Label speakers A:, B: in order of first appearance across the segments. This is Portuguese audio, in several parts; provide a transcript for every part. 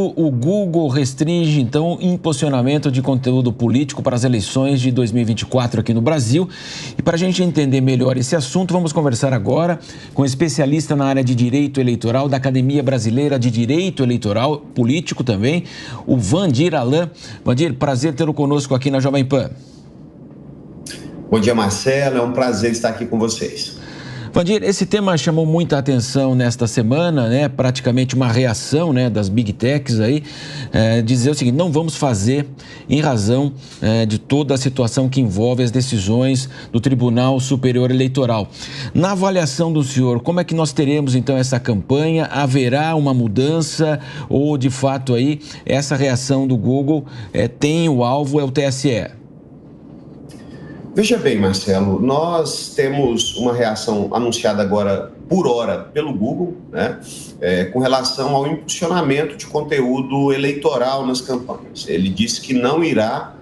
A: O Google restringe, então, impulsionamento de conteúdo político para as eleições de 2024 aqui no Brasil. E para a gente entender melhor esse assunto, vamos conversar agora com um especialista na área de direito eleitoral da Academia Brasileira de Direito Eleitoral, político também, o Vandir Alan. Vandir, prazer tê-lo conosco aqui na Jovem Pan.
B: Bom dia, Marcelo. É um prazer estar aqui com vocês.
A: Vandir, esse tema chamou muita atenção nesta semana, né? Praticamente uma reação, né, das Big Techs aí, dizer o seguinte: não vamos fazer em razão de toda a situação que envolve as decisões do Tribunal Superior Eleitoral. Na avaliação do senhor, como é que nós teremos então essa campanha? Haverá uma mudança ou de fato aí essa reação do Google tem o alvo, é o TSE?
B: Veja bem, Marcelo, nós temos uma reação anunciada agora por hora pelo Google, né, com relação ao impulsionamento de conteúdo eleitoral nas campanhas. Ele disse que não irá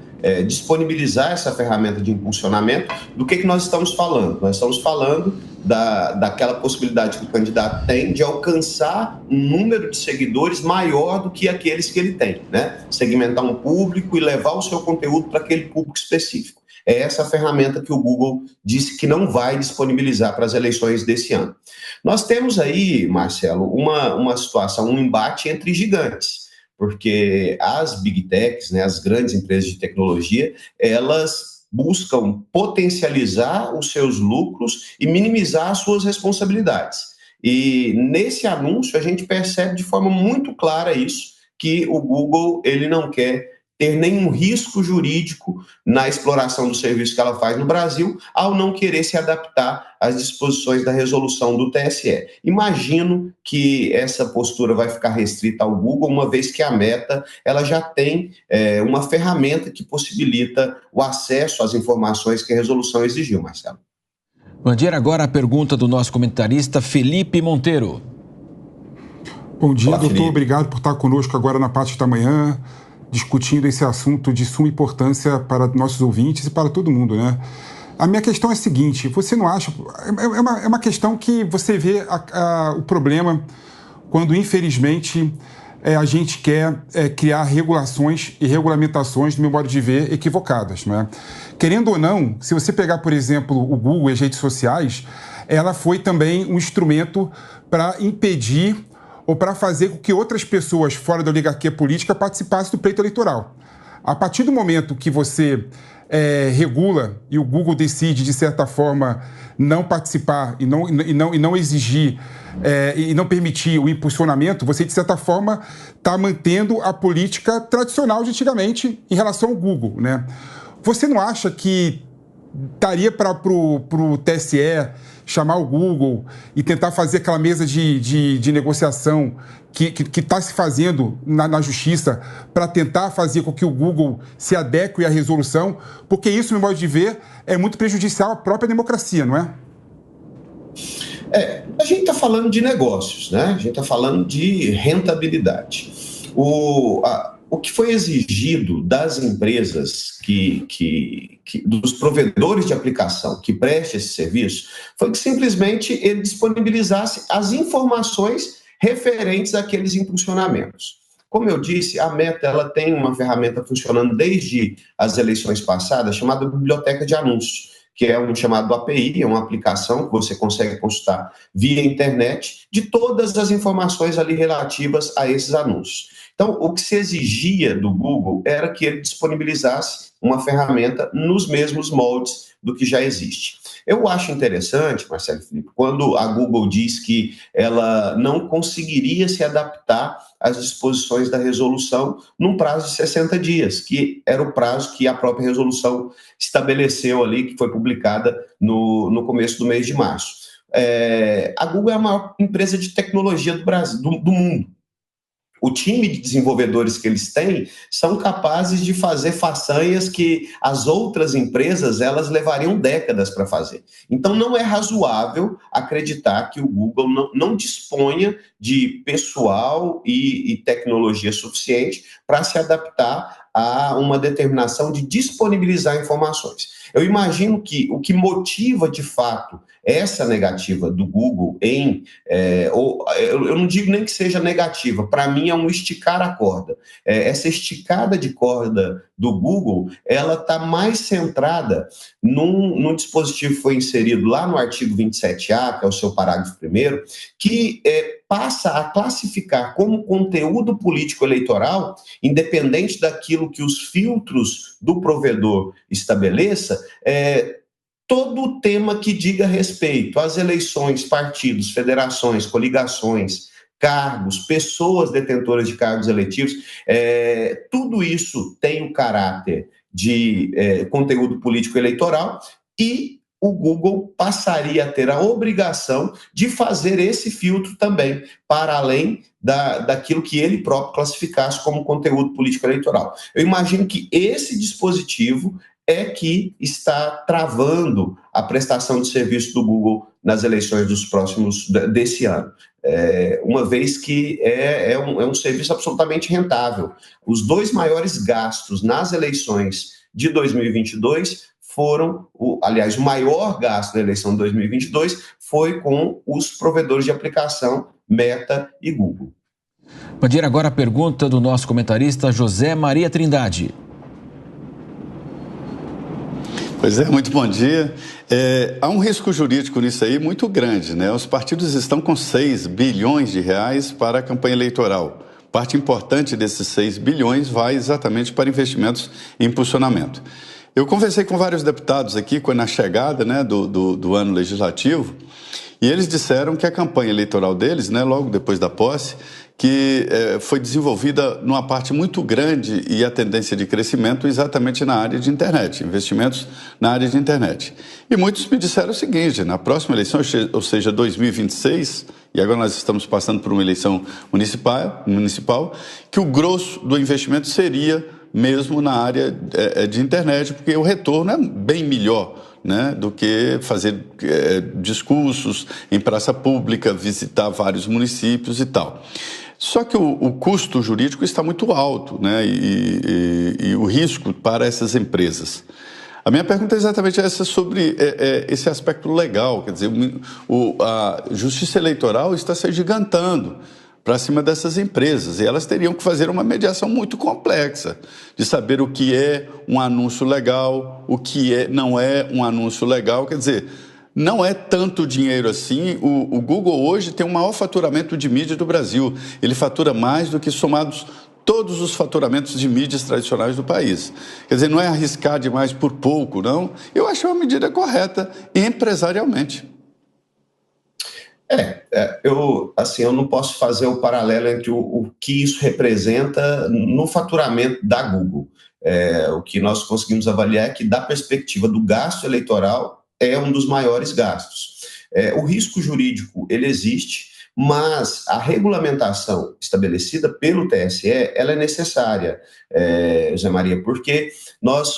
B: disponibilizar essa ferramenta de impulsionamento. Do que nós estamos falando? Nós estamos falando daquela possibilidade que o candidato tem de alcançar um número de seguidores maior do que aqueles que ele tem, né? Segmentar um público e levar o seu conteúdo para aquele público específico. É essa ferramenta que o Google disse que não vai disponibilizar para as eleições desse ano. Nós temos aí, Marcelo, uma situação, um embate entre gigantes, porque as Big Techs, né, as grandes empresas de tecnologia, elas buscam potencializar os seus lucros e minimizar as suas responsabilidades. E nesse anúncio a gente percebe de forma muito clara isso, que o Google ele não quer ter nenhum risco jurídico na exploração do serviço que ela faz no Brasil, ao não querer se adaptar às disposições da resolução do TSE. Imagino que essa postura vai ficar restrita ao Google, uma vez que a Meta ela já tem uma ferramenta que possibilita o acesso às informações que a resolução exigiu, Marcelo.
A: Vandir, agora a pergunta do nosso comentarista Felipe Monteiro.
C: Bom dia,
B: Olá,
C: doutor.
B: Felipe.
C: Obrigado por estar conosco agora na parte da manhã, discutindo esse assunto de suma importância para nossos ouvintes e para todo mundo, né? A minha questão é a seguinte: você não acha... É uma questão que você vê o problema quando, infelizmente, a gente quer criar regulações e regulamentações, no meu modo de ver, equivocadas, né? Querendo ou não, se você pegar, por exemplo, o Google e as redes sociais, ela foi também um instrumento para impedir ou para fazer com que outras pessoas fora da oligarquia política participassem do pleito eleitoral. A partir do momento que você regula e o Google decide, de certa forma, não participar e não exigir e não permitir o impulsionamento, você, de certa forma, está mantendo a política tradicional de antigamente em relação ao Google, né? Você não acha que daria para o TSE chamar o Google e tentar fazer aquela mesa de negociação que está se fazendo na justiça para tentar fazer com que o Google se adeque à resolução? Porque isso, no meu modo de ver, é muito prejudicial à própria democracia, não é?
B: A gente está falando de negócios, né? A gente está falando de rentabilidade. O que foi exigido das empresas, dos provedores de aplicação que prestem esse serviço, foi que simplesmente ele disponibilizasse as informações referentes àqueles impulsionamentos. Como eu disse, a Meta ela tem uma ferramenta funcionando desde as eleições passadas, chamada Biblioteca de Anúncios, que é um chamado API, é uma aplicação que você consegue consultar via internet de todas as informações ali relativas a esses anúncios. Então, o que se exigia do Google era que ele disponibilizasse uma ferramenta nos mesmos moldes do que já existe. Eu acho interessante, Marcelo Felipe, quando a Google diz que ela não conseguiria se adaptar às disposições da resolução num prazo de 60 dias, que era o prazo que a própria resolução estabeleceu ali, que foi publicada no começo do mês de março. A Google é a maior empresa de tecnologia do Brasil, do mundo. O time de desenvolvedores que eles têm são capazes de fazer façanhas que as outras empresas elas levariam décadas para fazer. Então, não é razoável acreditar que o Google não disponha de pessoal e tecnologia suficiente para se adaptar a uma determinação de disponibilizar informações. Eu imagino que o que motiva, de fato, essa negativa do Google eu não digo nem que seja negativa, para mim é um esticar a corda. Essa esticada de corda do Google, ela está mais centrada num dispositivo que foi inserido lá no artigo 27A, que é o seu parágrafo 1º, que passa a classificar como conteúdo político eleitoral, independente daquilo que os filtros do provedor estabeleça, todo o tema que diga respeito às eleições, partidos, federações, coligações, cargos, pessoas detentoras de cargos eletivos, tudo isso tem o caráter de conteúdo político eleitoral, e o Google passaria a ter a obrigação de fazer esse filtro também, para além daquilo que ele próprio classificasse como conteúdo político eleitoral. Eu imagino que esse dispositivo é que está travando a prestação de serviço do Google nas eleições desse ano. Uma vez que é um serviço absolutamente rentável. Os 2 maiores gastos nas eleições de 2022 aliás, o maior gasto da eleição de 2022 foi com os provedores de aplicação Meta e Google.
A: Bandeira, agora a pergunta do nosso comentarista José Maria Trindade.
D: Pois é, muito bom dia. Há um risco jurídico nisso aí muito grande, né? Os partidos estão com 6 bilhões de reais para a campanha eleitoral. Parte importante desses 6 bilhões vai exatamente para investimentos em impulsionamento. Eu conversei com vários deputados aqui na chegada, né, do ano legislativo, e eles disseram que a campanha eleitoral deles, né, logo depois da posse, que foi desenvolvida numa parte muito grande e a tendência de crescimento exatamente na área de internet, investimentos na área de internet. E muitos me disseram o seguinte: na próxima eleição, ou seja, 2026, e agora nós estamos passando por uma eleição municipal, que o grosso do investimento seria mesmo na área de internet, porque o retorno é bem melhor, né, do que fazer discursos em praça pública, visitar vários municípios e tal. Só que o custo jurídico está muito alto, né, e o risco para essas empresas. A minha pergunta é exatamente essa, sobre esse aspecto legal. Quer dizer, a justiça eleitoral está se agigantando para cima dessas empresas, e elas teriam que fazer uma mediação muito complexa, de saber o que é um anúncio legal, o que não é um anúncio legal. Quer dizer, não é tanto dinheiro assim. O Google hoje tem o maior faturamento de mídia do Brasil. Ele fatura mais do que somados todos os faturamentos de mídias tradicionais do país. Quer dizer, não é arriscar demais por pouco, não. Eu acho uma medida correta empresarialmente.
B: Eu não posso fazer o paralelo entre o que isso representa no faturamento da Google. O que nós conseguimos avaliar é que, da perspectiva do gasto eleitoral, é um dos maiores gastos. O risco jurídico, ele existe, mas a regulamentação estabelecida pelo TSE, ela é necessária, José Maria, porque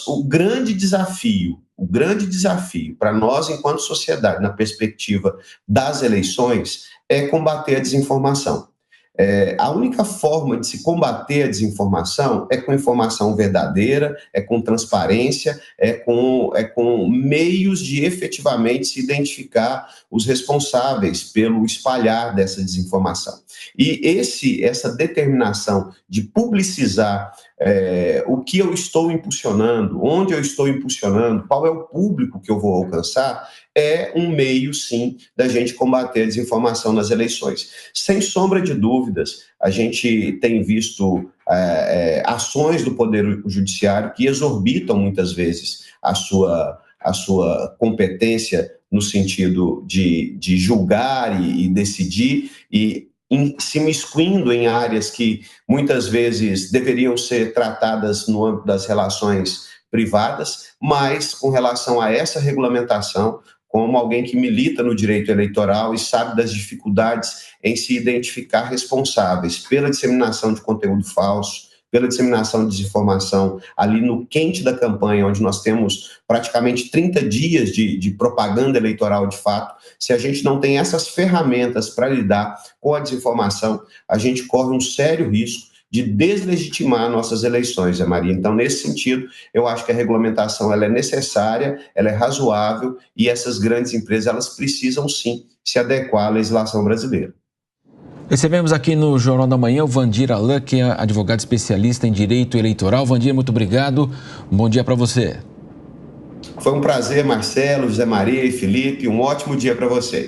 B: o grande desafio para nós, enquanto sociedade, na perspectiva das eleições, é combater a desinformação. A única forma de se combater a desinformação é com informação verdadeira, é com transparência, é com meios de efetivamente se identificar os responsáveis pelo espalhar dessa desinformação. E essa determinação de publicizar o que eu estou impulsionando, onde eu estou impulsionando, qual é o público que eu vou alcançar, é um meio, sim, da gente combater a desinformação nas eleições. Sem sombra de dúvidas, a gente tem visto ações do Poder Judiciário que exorbitam muitas vezes a sua competência no sentido de julgar e decidir, e se imiscuindo em áreas que muitas vezes deveriam ser tratadas no âmbito das relações privadas, mas com relação a essa regulamentação, como alguém que milita no direito eleitoral e sabe das dificuldades em se identificar responsáveis pela disseminação de conteúdo falso, pela disseminação de desinformação ali no quente da campanha, onde nós temos praticamente 30 dias de propaganda eleitoral de fato. Se a gente não tem essas ferramentas para lidar com a desinformação, a gente corre um sério risco de deslegitimar nossas eleições, Zé Maria. Então, nesse sentido, eu acho que a regulamentação ela é necessária, ela é razoável e essas grandes empresas elas precisam sim se adequar à legislação brasileira.
A: Recebemos aqui no Jornal da Manhã o Vandir Alain, que é advogado especialista em direito eleitoral. Vandir, muito obrigado. Bom dia para você.
B: Foi um prazer, Marcelo, José Maria e Felipe. Um ótimo dia para vocês.